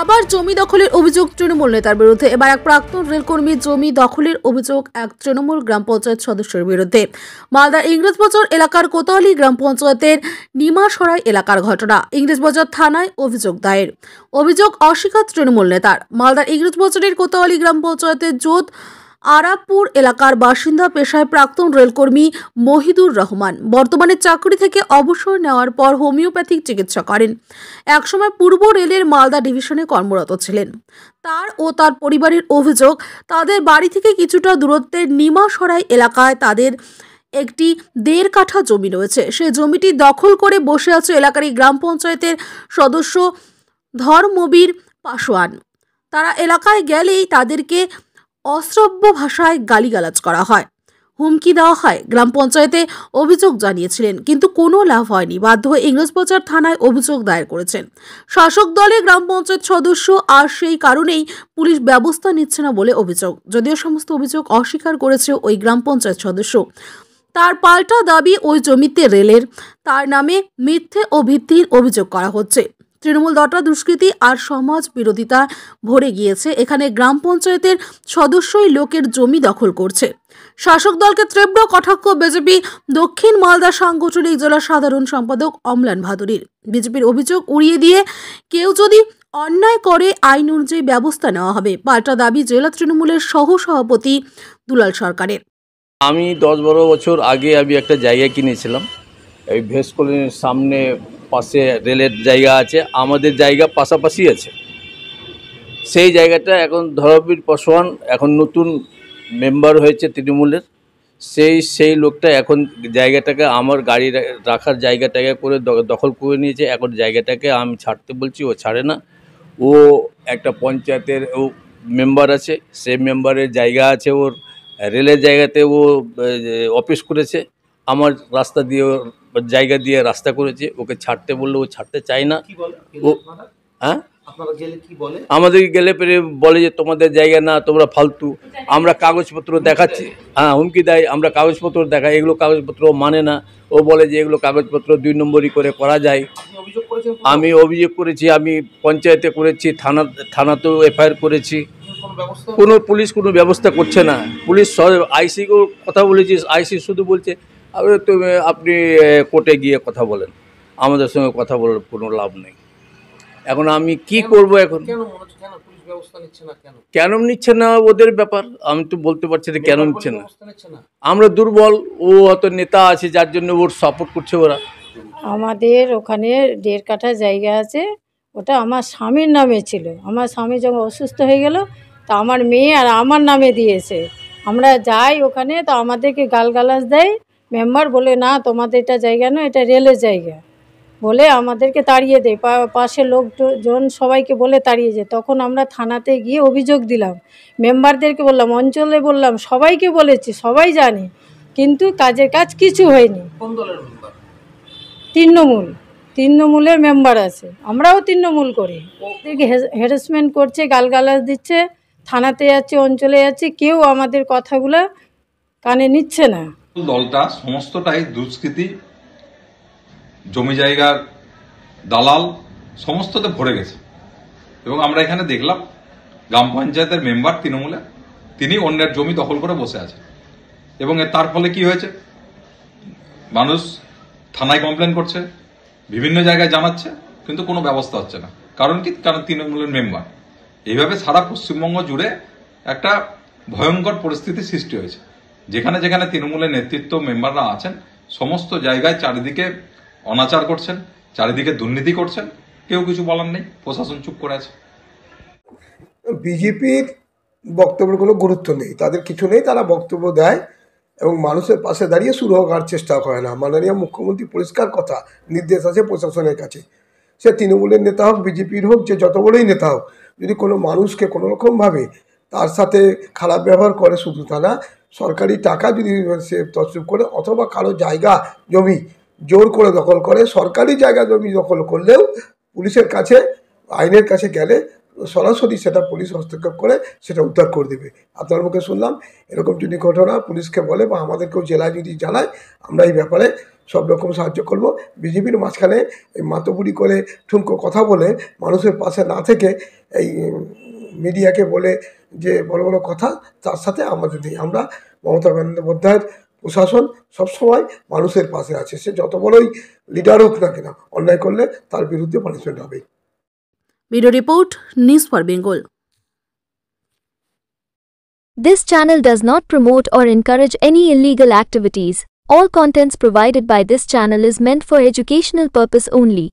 আবার জমি দখলের অভিযোগ তৃণমূল নেতার বিরুদ্ধে। এবার এক প্রাক্তন রেলকর্মীর জমি দখলের অভিযোগ এক তৃণমূল গ্রাম পঞ্চায়েত সদস্যের বিরুদ্ধে। মালদার ইংরেজবাজার এলাকার কোতোয়ালি গ্রাম পঞ্চায়েতের নিমাসরাই এলাকার ঘটনা। ইংরেজবাজার থানায় অভিযোগ দায়ের। অভিযোগ অস্বীকার তৃণমূল নেতার। মালদার ইংরেজবাজারের কোতোয়ালি গ্রাম পঞ্চায়েতের জোদ আরাপুর এলাকার বাসিন্দা, পেশায় প্রাক্তন রেলকর্মী মহিদুর রহমান। বর্তমানে চাকরি থেকে অবসর নেওয়ার পর হোমিওপ্যাথিক চিকিৎসা করেন। একসময় পূর্ব রেলের মালদা ডিভিশনে কর্মরত ছিলেন। তার ও তার পরিবারের অভিযোগ, তাদের বাড়ি থেকে কিছুটা দূরত্বের নিমাসরাই এলাকায় তাদের একটি 1.5 কাঠা জমি রয়েছে। সেই জমিটি দখল করে বসে আছে এলাকারই গ্রাম পঞ্চায়েতের সদস্য ধর্মবীর পাসোয়ান। তারা এলাকায় গেলেই তাদেরকে অশ্রাব্য ভাষায় গালিগালাজ করা হয়, হুমকি দেওয়া হয়। গ্রাম পঞ্চায়েতে অভিযোগ জানিয়েছিলেন, কিন্তু কোনো লাভ হয়নি। বাধ্য হয়ে ইংরেজবাজার থানায় অভিযোগ দায়ের করেছেন শাসক দলের গ্রাম পঞ্চায়েত সদস্য। আর সেই কারণেই পুলিশ ব্যবস্থা নিচ্ছে না বলে অভিযোগ। যদিও সমস্ত অভিযোগ অস্বীকার করেছে ওই গ্রাম পঞ্চায়েত সদস্য। তার পাল্টা দাবি, ওই জমিতে রেলের তার নামে মিথ্যে ও ভিত্তিহীন অভিযোগ করা হচ্ছে। তৃণমূল দলটা দুষ্কৃতি আর সমাজ বিরোধিতা ভরে গিয়েছে। এখানে গ্রাম পঞ্চায়েতের সদস্যই লোকের জমি দখল করছে। শাসক দলকে তীব্র কটাক্ষ বিজেপি দক্ষিণ মালদা সাংগঠনিক জেলা সাধারণ সম্পাদক অম্লান ভাদুরীর। বিজেপির অভিযোগ উড়িয়ে দিয়ে কেউ যদি অন্যায় করে আইন অনুযায়ী ব্যবস্থা নেওয়া হবে। পাল্টা দাবি জেলা তৃণমূলের সহ সভাপতি দুলাল সরকারের। আমি 10-12 বছর আগে আমি একটা জায়গা কিনেছিলাম, এই ভেস কলোনির সামনে পাশে রেলের জায়গা আছে, আমাদের জায়গা পাশাপাশি আছে। সেই জায়গাটা এখন ধর্মবীর পাসোয়ান এখন নতুন মেম্বার হয়েছে তৃণমূলের। সেই লোকটা এখন জায়গাটাকে আমার গাড়ি রাখার জায়গাটাকে করে দখল করে নিয়েছে। এখন জায়গাটাকে আমি ছাড়তে বলছি, ও ছাড়ে না। ও একটা পঞ্চায়েতের ও মেম্বার আছে, সেই মেম্বারের জায়গা আছে, ওর রেলের জায়গাতে ও অফিস করেছে। আমার রাস্তা দিয়ে জায়গা দিয়ে রাস্তা করেছে, ওকে ছাড়তে বললে ও ছাড়তে চায় না। ও হ্যাঁ, আমাদের গেলে পেরে বলে যে তোমাদের জায়গা না, তোমরা ফালতু। আমরা কাগজপত্র দেখাচ্ছি, হ্যাঁ হুমকি দেয়, আমরা কাগজপত্র দেখাই, এগুলো কাগজপত্র মানে না। ও বলে যে এগুলো কাগজপত্র 2 নম্বরই করে করা যায়। আমি অভিযোগ করেছি, আমি পঞ্চায়েতে করেছি, থানাতেও এফআইআর করেছি। কোনো পুলিশ কোনো ব্যবস্থা করছে না। পুলিশ আইসিকেও কথা বলেছি, আইসি শুধু বলছে আপনি কোর্টে গিয়ে কথা বলেন, আমাদের সঙ্গে কথা বলার কোনো লাভ নেই। এখন আমি কি করব? এখন কেন নিচ্ছে না ওদের ব্যাপার, আমি তো বলতে পারছি না কেন নিচ্ছে না। আমরা দুর্বল, ও অত নেতা আছে যার জন্য ওর সাপোর্ট করছে ওরা। আমাদের ওখানে 1.5 কাঠা জায়গা আছে, ওটা আমার স্বামীর নামে ছিল। আমার স্বামী যখন অসুস্থ হয়ে গেল, তা আমার মেয়ে আর আমার নামে দিয়েছে। আমরা যাই ওখানে, তো আমাদেরকে গালগালাজ দেয়। মেম্বার বলে না, তোমাদের এটা জায়গা নয়, এটা রেলের জায়গা বলে আমাদেরকে তাড়িয়ে দেয়। পাশে লোকজন সবাইকে বলে তাড়িয়ে যায়। তখন আমরা থানাতে গিয়ে অভিযোগ দিলাম, মেম্বারদেরকে বললাম, অঞ্চলে বললাম, সবাইকে বলেছি, সবাই জানে, কিন্তু কাজের কাজ কিছু হয়নি। তৃণমূলের মেম্বার আছে, আমরাও তৃণমূল করি। ওদেরকে হ্যারাসমেন্ট করছে, গালগালাজ দিচ্ছে। থানাতে যাচ্ছে, অঞ্চলে যাচ্ছে, কেউ আমাদের কথাগুলো কানে নিচ্ছে না। দলটা সমস্তটাই দুষ্কৃতি, জমি জায়গার দালাল, সমস্ততে ভরে গেছে। এবং আমরা এখানে দেখলাম গ্রাম পঞ্চায়েতের মেম্বার তৃণমূলে, তিনি অন্যের জমি দখল করে বসে আছে। এবং তার ফলে কি হয়েছে, মানুষ থানায় কমপ্লেন করছে, বিভিন্ন জায়গায় জানাচ্ছে, কিন্তু কোনো ব্যবস্থা হচ্ছে না। কারণ কি? কারণ তৃণমূলের মেম্বার। এইভাবে সারা পশ্চিমবঙ্গ জুড়ে একটা ভয়ঙ্কর পরিস্থিতি সৃষ্টি হয়েছে, যেখানে যেখানে তৃণমূলের নেতৃত্ব মেম্বাররা আছেন, সমস্ত জায়গায় চারিদিকে অনাচার করছেন, চারিদিকে দুর্নীতি করছেন, কেউ কিছু বলার নেই, প্রশাসন চুপ করে আছে। বিজেপির বক্তব্যের কোনো গুরুত্ব নেই, তাদের কিছু নেই, তারা বক্তব্য দেয় এবং মানুষের পাশে দাঁড়িয়ে শুরু হওয়ার চেষ্টা করে না। মাননীয় মুখ্যমন্ত্রী পরিষ্কার কথা, নির্দেশ আছে প্রশাসনের কাছে, সে তৃণমূলের নেতা হোক, বিজেপির হোক, যে যত বড়ই নেতা হোক, যদি কোনো মানুষকে কোনো রকমভাবে তার সাথে খারাপ ব্যবহার করে, শুধু তা না, সরকারি টাকা যদি সে তছরূপ করে অথবা কারো জায়গা জমি জোর করে দখল করে, সরকারি জায়গা জমি দখল করলেও পুলিশের কাছে, আইনের কাছে গেলে সরাসরি সেটা পুলিশ হস্তক্ষেপ করে সেটা উদ্ধার করে দেবে। আপনার মুখে শুনলাম এরকম যদি ঘটনা পুলিশকে বলে বা আমাদেরকেও জেলায় যদি জানায়, আমরা এই ব্যাপারে সব রকম সাহায্য করব। বিজেপির মাঝখানে এই মাতবুরি করে ঠুনকো কথা বলে মানুষের পাশে না থেকে এই মিডিয়াকে বলে যে বড় বড় কথা, তার সাথে আমাদের নেই। আমরা মমতা বন্দ্যোপাধ্যায়ের প্রশাসন সবসময় মানুষের পাশে আছে। সে যত বড়ই লিডার হোক না কেন, অন্যায় করলে তার বিরুদ্ধে পানিশমেন্ট হবে। Bureau report, news for Bengal. This channel does not promote or encourage any illegal activities. All contents provided by this channel is meant for educational purpose only.